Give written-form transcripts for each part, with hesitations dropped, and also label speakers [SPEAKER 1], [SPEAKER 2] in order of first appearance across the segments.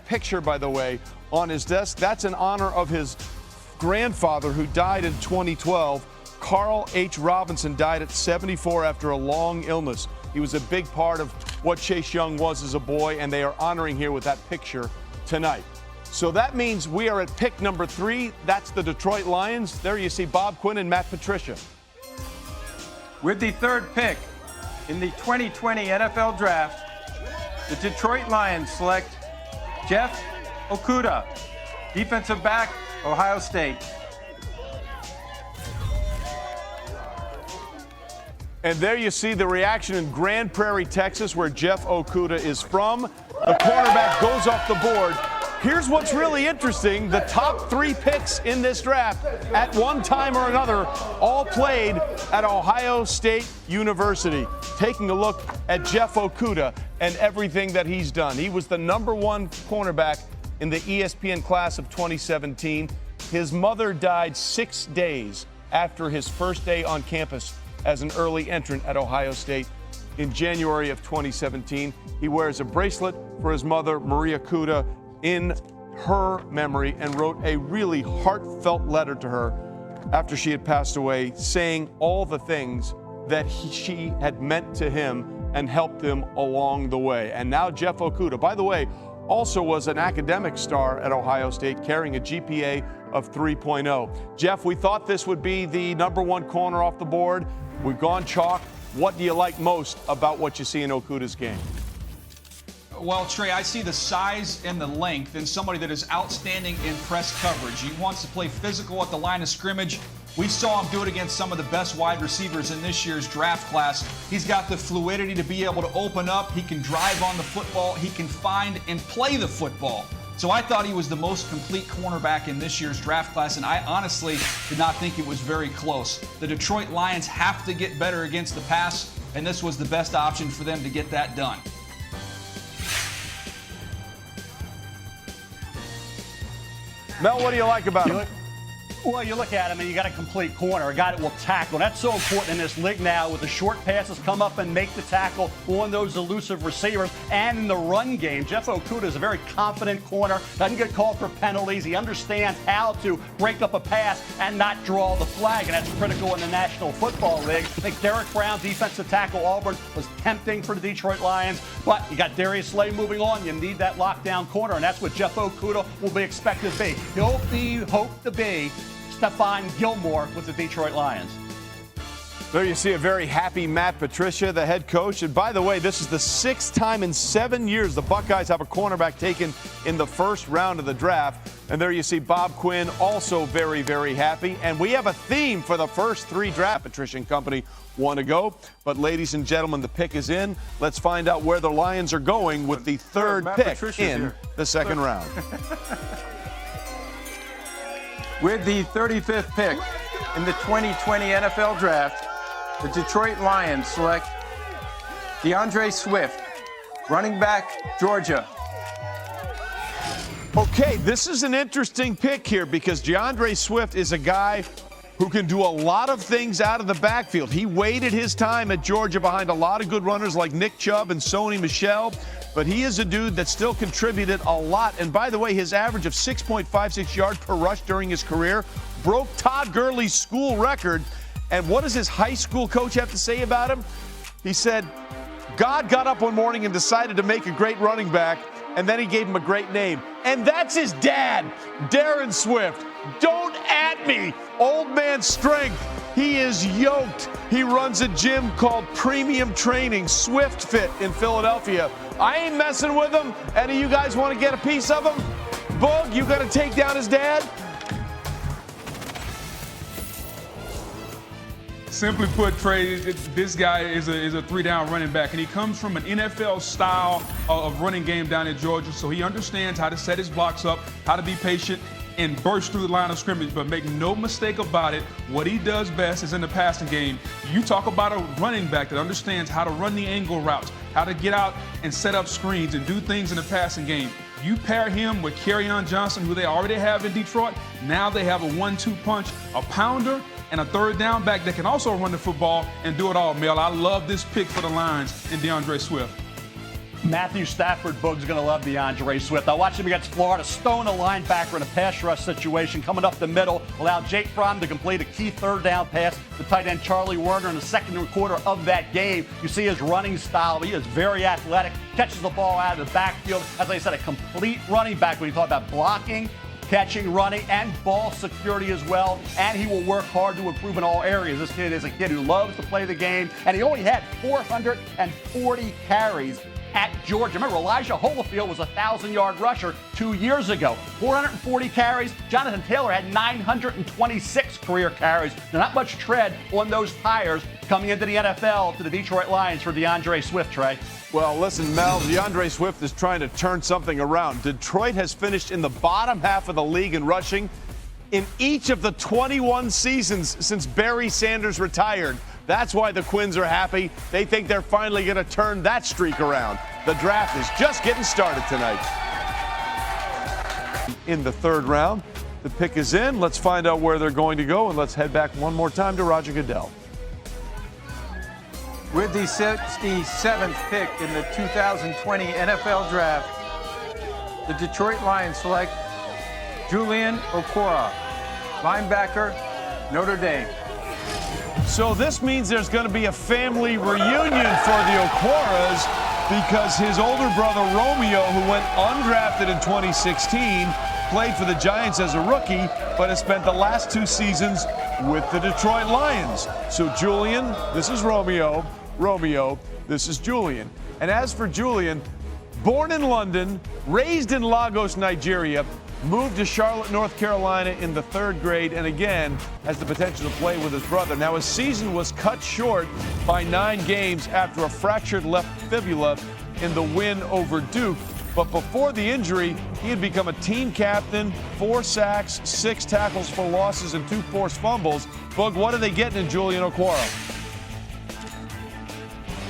[SPEAKER 1] picture, by the way, on his desk. That's in honor of his grandfather who died in 2012. Carl H. Robinson died at 74 after a long illness. He was a big part of what Chase Young was as a boy, and they are honoring here with that picture tonight. So that means we are at pick number 3. That's the Detroit Lions. There you see Bob Quinn and Matt Patricia.
[SPEAKER 2] With the 3rd pick in the 2020 NFL Draft, the Detroit Lions select Jeff Okudah, defensive back, Ohio State.
[SPEAKER 1] And there you see the reaction in Grand Prairie, Texas, where Jeff Okudah is from. The cornerback goes off the board. Here's what's really interesting. The top 3 picks in this draft at one time or another all played at Ohio State University. Taking a look at Jeff Okudah and everything that he's done. He was the #1 cornerback in the ESPN class of 2017. His mother died 6 days after his first day on campus as an early entrant at Ohio State in January of 2017. He wears a bracelet for his mother, Maria Kuda, in her memory, and wrote a really heartfelt letter to her after she had passed away, saying all the things that she had meant to him and helped him along the way. And now Jeff Okudah, by the way, also was an academic star at Ohio State, carrying a GPA of 3.0. Jeff, we thought this would be the #1 corner off the board. We've gone chalk. What do you like most about what you see in Okudah's game?
[SPEAKER 3] Well, Trey, I see the size and the length in somebody that is outstanding in press coverage. He wants to play physical at the line of scrimmage. We saw him do it against some of the best wide receivers in this year's draft class. He's got the fluidity to be able to open up. He can drive on the football. He can find and play the football. So I thought he was the most complete cornerback in this year's draft class, and I honestly did not think it was very close. The Detroit Lions have to get better against the pass, and this was the best option for them to get that done.
[SPEAKER 1] Mel, what do you like about him?
[SPEAKER 4] Well, you look at him and you got a complete corner, a guy that will tackle. That's so important in this league now with the short passes, come up and make the tackle on those elusive receivers. And in the run game, Jeff Okudah is a very confident corner, doesn't get called for penalties. He understands how to break up a pass and not draw the flag, and that's critical in the National Football League. I think Derek Brown, defensive tackle Auburn, was tempting for the Detroit Lions, but you got Darius Slay moving on. You need that lockdown corner, and that's what Jeff Okudah will be expected to be. He'll be hoped to be Stephon Gilmore with the Detroit Lions.
[SPEAKER 1] There you see a very happy Matt Patricia, the head coach. And by the way, this is the 6th time in 7 years the Buckeyes have a cornerback taken in the first round of the draft. And there you see Bob Quinn, also very, very happy. And we have a theme for the first 3 draft, Patricia and company want to go. But ladies and gentlemen, the pick is in. Let's find out where the Lions are going with the 3rd pick in the 2nd round.
[SPEAKER 2] With the 35th pick in the 2020 NFL Draft, the Detroit Lions select DeAndre Swift, running back, Georgia.
[SPEAKER 1] Okay, this is an interesting pick here because DeAndre Swift is a guy who can do a lot of things out of the backfield. He waited his time at Georgia behind a lot of good runners like Nick Chubb and Sony Michel, but he is a dude that still contributed a lot. And by the way, his average of 6.56 yards per rush during his career broke Todd Gurley's school record. And what does his high school coach have to say about him? He said, God got up one morning and decided to make a great running back, and then he gave him a great name. And that's his dad, Darren Swift. Don't at me, old man strength. He is yoked. He runs a gym called Premium Training, Swift Fit in Philadelphia. I ain't messing with him. Any of you guys want to get a piece of him? Boog, you got to take down his dad?
[SPEAKER 5] Simply put, Trey, this guy is a 3-down running back, and he comes from an NFL style of running game down in Georgia, so he understands how to set his blocks up, how to be patient, and burst through the line of scrimmage. But make no mistake about it, what he does best is in the passing game. You talk about a running back that understands how to run the angle routes, how to get out and set up screens and do things in the passing game. You pair him with Kerryon Johnson, who they already have in Detroit. Now they have a 1-2 punch, a pounder, and a 3rd down back that can also run the football and do it all, Mel. I love this pick for the Lions and DeAndre Swift.
[SPEAKER 4] Matthew Stafford Boog's going to love DeAndre Swift. I watched him against Florida, stone a linebacker in a pass rush situation, coming up the middle, allowed Jake Fromm to complete a key third down pass to tight end Charlie Werner in the second quarter of that game. You see his running style. He is very athletic, catches the ball out of the backfield. As I said, a complete running back when you talk about blocking, catching, running, and ball security as well. And he will work hard to improve in all areas. This kid is a kid who loves to play the game, and he only had 440 carries at Georgia. Remember, Elijah Holyfield was a 1,000-yard rusher 2 years ago. 440 carries. Jonathan Taylor had 926 career carries. There's not much tread on those tires coming into the NFL to the Detroit Lions for DeAndre Swift, Trey.
[SPEAKER 1] Well, listen, Mel, DeAndre Swift is trying to turn something around. Detroit has finished in the bottom half of the league in rushing in each of the 21 seasons since Barry Sanders retired. That's why the Quins are happy. They think they're finally going to turn that streak around. The draft is just getting started tonight. In the third round, the pick is in. Let's find out where they're going to go, and let's head back one more time to Roger Goodell.
[SPEAKER 2] With the 67th pick in the 2020 NFL Draft, the Detroit Lions select Julian Okwara, linebacker, Notre Dame.
[SPEAKER 1] So this means there's going to be a family reunion for the Okwaras because his older brother Romeo, who went undrafted in 2016, played for the Giants as a rookie, but has spent the last 2 seasons with the Detroit Lions. So Julian, this is Romeo. Romeo, this is Julian. And as for Julian, born in London, raised in Lagos, Nigeria, moved to Charlotte, North Carolina in the 3rd grade, and again has the potential to play with his brother. Now, his season was cut short by 9 games after a fractured left fibula in the win over Duke. But before the injury, he had become a team captain, 4 sacks, 6 tackles for losses, and 2 forced fumbles. Bug, what are they getting in Julian Okwara?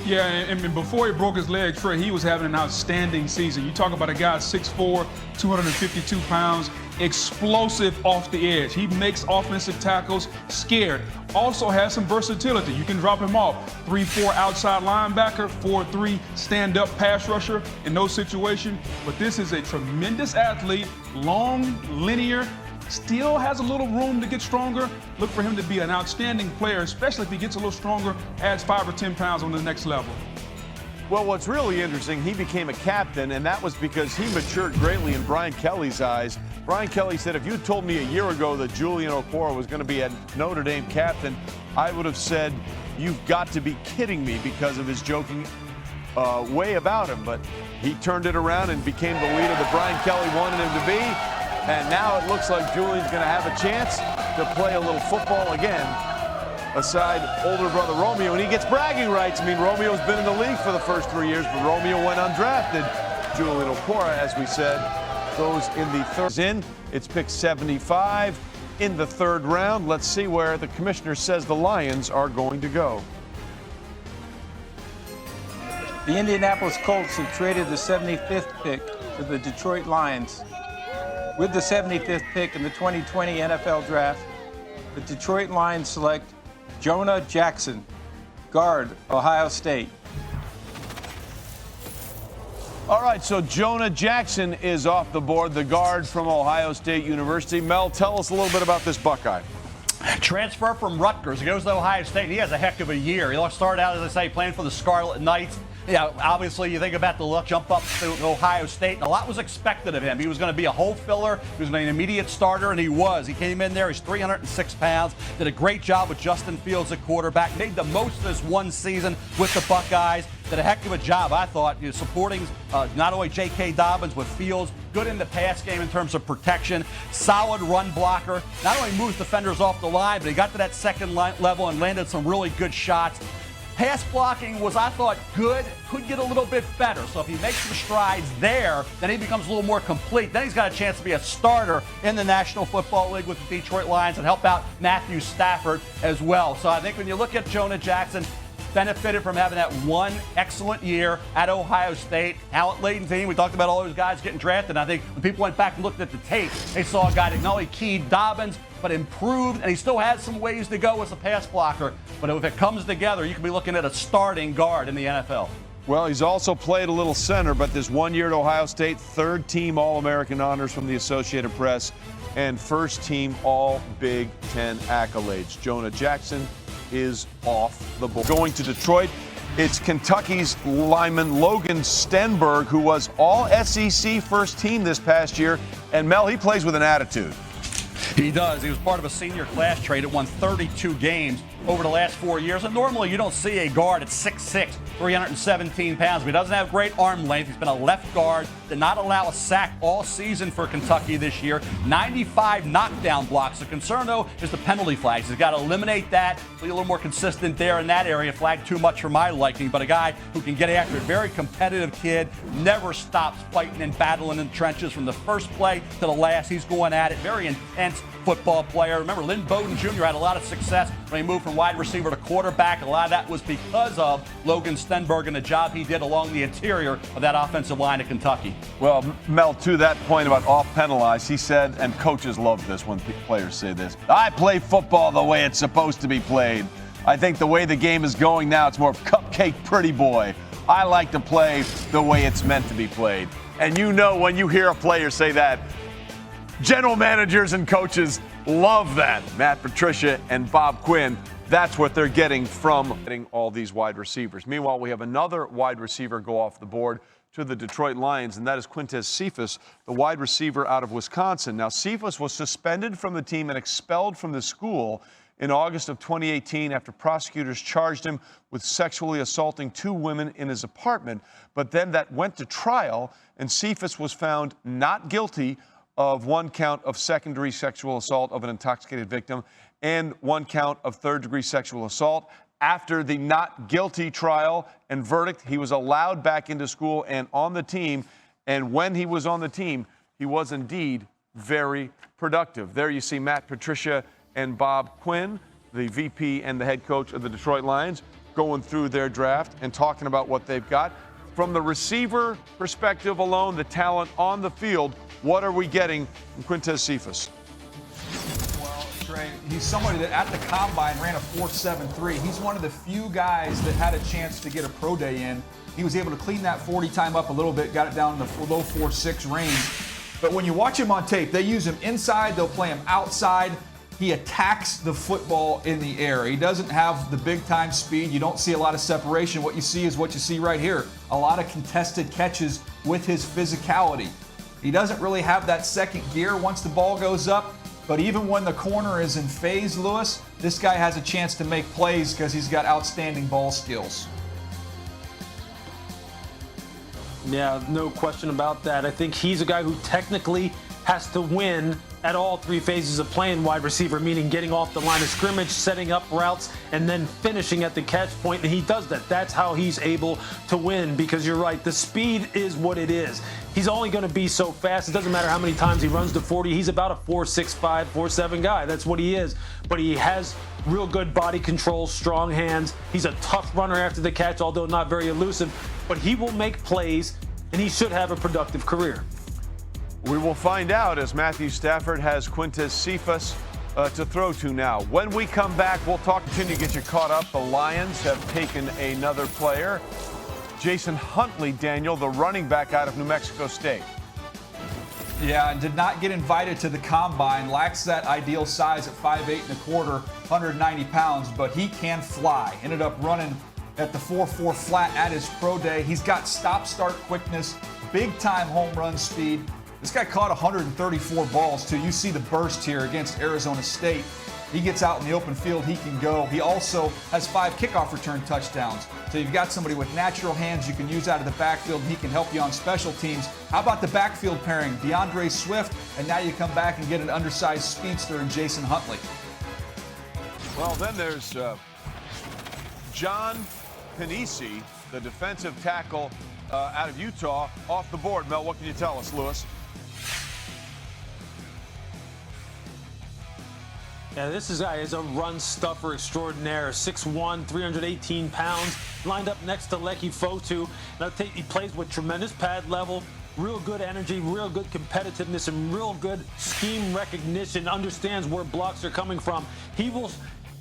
[SPEAKER 5] Yeah, and before he broke his leg, Trey, he was having an outstanding season. You talk about a guy 6'4", 252 pounds, explosive off the edge. He makes offensive tackles scared. Also has some versatility. You can drop him off. 3-4 outside linebacker, 4-3 stand-up pass rusher in those situations. But this is a tremendous athlete, long, linear, still has a little room to get stronger. Look for him to be an outstanding player, especially if he gets a little stronger, adds 5 or 10 pounds on the next level.
[SPEAKER 1] Well, what's really interesting, he became a captain, and that was because he matured greatly in Brian Kelly's eyes. Brian Kelly said, if you told me a year ago that Julian Okwara was going to be a Notre Dame captain, I would have said, you've got to be kidding me because of his joking way about him. But he turned it around and became the leader that Brian Kelly wanted him to be. And now it looks like Julian's going to have a chance to play a little football again, aside older brother Romeo. And he gets bragging rights. I mean, Romeo's been in the league for the first 3 years, but Romeo went undrafted. Julian Okwara, as we said, goes in the third. It's pick 75 in the 3rd round. Let's see where the commissioner says the Lions are going to go.
[SPEAKER 2] The Indianapolis Colts have traded the 75th pick to the Detroit Lions. With the 75th pick in the 2020 NFL Draft, the Detroit Lions select Jonah Jackson, guard, Ohio State.
[SPEAKER 1] All right, so Jonah Jackson is off the board, the guard from Ohio State University. Mel, tell us a little bit about this Buckeye.
[SPEAKER 4] Transfer from Rutgers. He goes to Ohio State. He has a heck of a year. He'll start out, as I say, playing for the Scarlet Knights. Yeah, obviously, you think about the jump up to Ohio State, and a lot was expected of him. He was going to be a hole filler. He was going to be an immediate starter, and he was. He came in there. He's 306 pounds, did a great job with Justin Fields at quarterback, made the most of this one season with the Buckeyes, did a heck of a job, I thought, supporting not only J.K. Dobbins, but Fields, good in the pass game in terms of protection, solid run blocker, not only moves defenders off the line, but he got to that second level and landed some really good shots. Pass blocking was, I thought, good, could get a little bit better. So if he makes some strides there, then he becomes a little more complete. Then he's got a chance to be a starter in the National Football League with the Detroit Lions and help out Matthew Stafford as well. So I think when you look at Jonah Jackson, benefited from having that one excellent year at Ohio State. Talent-laden team. We talked about all those guys getting drafted. I think when people went back and looked at the tape, they saw a guy that not only keyed Dobbins, but improved, and he still has some ways to go as a pass blocker. But if it comes together, you could be looking at a starting guard in the NFL.
[SPEAKER 1] Well, he's also played a little center, but this 1 year at Ohio State, third-team All-American honors from the Associated Press, and first-team All-Big Ten accolades. Jonah Jackson is off the board. Going to Detroit, it's Kentucky's lineman Logan Stenberg, who was All-SEC first team this past year. And, Mel, he plays with an attitude.
[SPEAKER 4] He does. He was part of a senior class trade that won 32 games over the last 4 years. And normally you don't see a guard at 6'6", 317 pounds. But he doesn't have great arm length. He's been a left guard. Did not allow a sack all season for Kentucky this year. 95 knockdown blocks. The concern, though, is the penalty flags. He's got to eliminate that. Be a little more consistent there in that area. Flag too much for my liking. But a guy who can get after it. Very competitive kid. Never stops fighting and battling in the trenches from the first play to the last. He's going at it. Very intense football player. Remember, Lynn Bowden Jr. had a lot of success when he moved from wide receiver to quarterback. A lot of that was because of Logan Stenberg and the job he did along the interior of that offensive line of Kentucky.
[SPEAKER 1] Well, Mel, to that point about off penalized, he said, and coaches love this when players say this, I play football the way it's supposed to be played. I think the way the game is going now, it's more cupcake pretty boy. I like to play the way it's meant to be played. And you know when you hear a player say that, general managers and coaches love that. Matt Patricia and Bob Quinn, that's what they're getting from getting all these wide receivers. Meanwhile, we have another wide receiver go off the board to the Detroit Lions, and that is Quintez Siposs, the wide receiver out of Wisconsin. Now, Siposs was suspended from the team and expelled from the school in August of 2018 after prosecutors charged him with sexually assaulting 2 women in his apartment. But then that went to trial, and Siposs was found not guilty of 1 count of second-degree sexual assault of an intoxicated victim and 1 count of third-degree sexual assault. After the not guilty trial and verdict, he was allowed back into school and on the team. And when he was on the team, he was indeed very productive. There you see Matt Patricia and Bob Quinn, the VP and the head coach of the Detroit Lions, going through their draft and talking about what they've got. From the receiver perspective alone, the talent on the field, what are we getting from Quintez Siposs?
[SPEAKER 3] Well, Trey, he's somebody that at the combine ran a 4.73. He's one of the few guys that had a chance to get a pro day in. He was able to clean that 40 time up a little bit, got it down in the low 4.6 range. But when you watch him on tape, they use him inside, they'll play him outside. He attacks the football in the air. He doesn't have the big-time speed. You don't see a lot of separation. What you see is what you see right here. A lot of contested catches with his physicality. He doesn't really have that second gear once the ball goes up, but even when the corner is in phase, Lewis, this guy has a chance to make plays because he's got outstanding ball skills.
[SPEAKER 6] Yeah, no question about that. I think he's a guy who technically has to win at all 3 phases of playing wide receiver, meaning getting off the line of scrimmage, setting up routes, and then finishing at the catch point. And he does that. That's how he's able to win, because you're right, the speed is what it is. He's only going to be so fast. It doesn't matter how many times he runs to 40. He's about a 4.65, 4.7 guy. That's what he is. But he has real good body control, strong hands. He's a tough runner after the catch, although not very elusive. But he will make plays, and he should have a productive career.
[SPEAKER 1] We will find out as Matthew Stafford has Quintez Siposs to throw to now. When we come back, we'll continue to get you caught up. The Lions have taken another player. Jason Huntley, Daniel, the running back out of New Mexico State.
[SPEAKER 3] Yeah, and did not get invited to the combine. Lacks that ideal size at 5'8 1/4, 190 pounds, but he can fly. Ended up running at the 4.4 flat at his pro day. He's got stop-start quickness, big-time home run speed. This guy caught 134 balls, too. You see the burst here against Arizona State. He gets out in the open field, he can go. He also has 5 kickoff return touchdowns. So you've got somebody with natural hands you can use out of the backfield, and he can help you on special teams. How about the backfield pairing? DeAndre Swift, and now you come back and get an undersized speedster in Jason Huntley.
[SPEAKER 1] Well, then there's John Panisi, the defensive tackle out of Utah, off the board. Mel, what can you tell us, Lewis?
[SPEAKER 6] Yeah, this guy is a run stuffer extraordinaire. 6'1", 318 pounds, lined up next to Leki Fotu. And he plays with tremendous pad level, real good energy, real good competitiveness, and real good scheme recognition, understands where blocks are coming from. He will,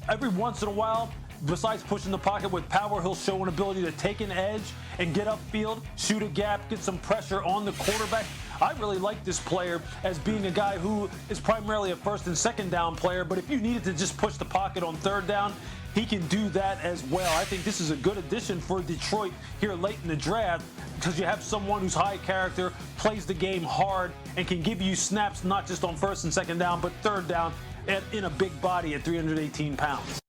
[SPEAKER 6] every once in a while, besides pushing the pocket with power, he'll show an ability to take an edge and get upfield, shoot a gap, get some pressure on the quarterback. I really like this player as being a guy who is primarily a first and second down player, but if you needed to just push the pocket on third down, he can do that as well. I think this is a good addition for Detroit here late in the draft because you have someone who's high character, plays the game hard, and can give you snaps not just on first and second down, but third down in a big body at 318 pounds.